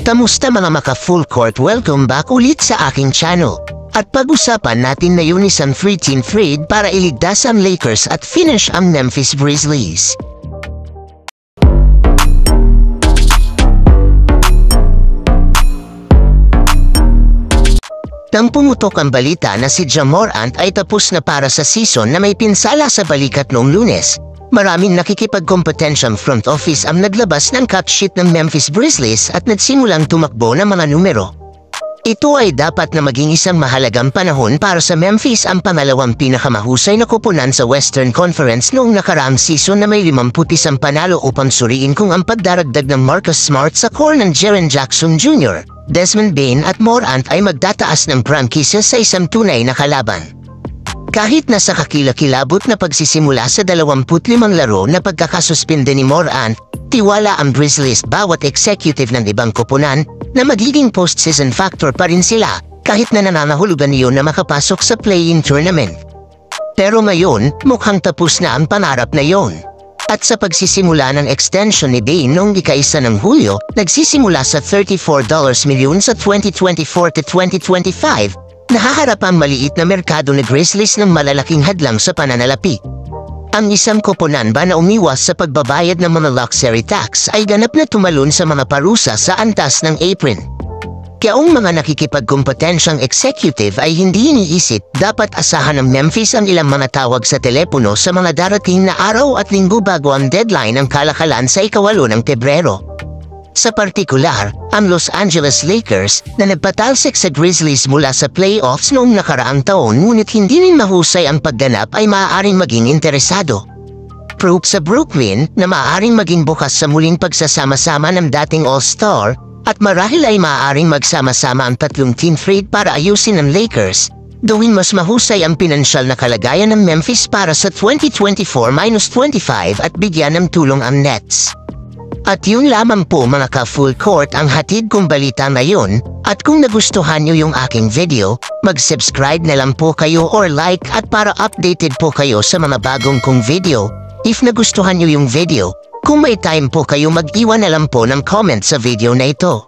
Kamusta mga maka-full court? Welcome back ulit sa aking channel. At pag-usapan natin na yun isang 13 trade para iligtas ang Lakers at finish ang Memphis Grizzlies. Nang pumutok ang balita na si Ja Morant ay tapos na para sa season na may pinsala sa balikat noong Lunes, maraming nakikipagkompetensyang front office ang naglabas ng cut sheet ng Memphis Grizzlies at nagsimulang tumakbo ng mga numero. Ito ay dapat na maging isang mahalagang panahon para sa Memphis, ang pangalawang pinakamahusay na koponan sa Western Conference noong nakaraang season na may 51 panalo upang suriin kung ang pagdaragdag ng Marcus Smart sa core ng Jaren Jackson Jr., Desmond Bane at Morant ay magtataas ng franchise sa isang tunay na kalaban. Kahit nasa kakilakilabot na pagsisimula sa 25 laro na pagkakasuspinde ni Morant, tiwala ang Grizzlies bawat executive ng ibang koponan na magiging postseason factor pa rin sila kahit na nananahulugan niyon na makapasok sa play-in tournament. Pero ngayon, mukhang tapos na ang pangarap na yon. At sa pagsisimula ng extension ni Bane noong ika-1 ng Hulyo, nagsisimula sa $34 million sa 2024 to 2025, nahaharap ang maliit na merkado ni Grizzlies ng malalaking hadlang sa pananalapi. Ang isang koponan ba na umiwas sa pagbabayad ng mga luxury tax ay ganap na tumalon sa mga parusa sa antas ng apron. Kaya ang mga nakikipagkompetensyang executive ay hindi iniisip, dapat asahan ng Memphis ang ilang mga tawag sa telepono sa mga darating na araw at linggo bago ang deadline ng kalakalan sa ika-8 ng Pebrero. Sa partikular, ang Los Angeles Lakers na nagpatalsik sa Grizzlies mula sa playoffs noong nakaraang taon ngunit hindi rin mahusay ang pagganap ay maaaring maging interesado. Proof sa Brooklyn na maaaring maging bukas sa muling pagsasama-sama ng dating All-Star at marahil ay maaaring magsama-sama ang tatlong team trade para ayusin ang Lakers, gawin mas mahusay ang pinansyal na kalagayan ng Memphis para sa 2024-25 at bigyan ng tulong ang Nets. At yun lamang po mga ka-full court ang hatid kong balita ngayon, at kung nagustuhan nyo yung aking video, mag-subscribe na lang po kayo or like at para updated po kayo sa mga bagong kong video. If nagustuhan nyo yung video, kung may time po kayo mag-iwan na lang po ng comment sa video na ito.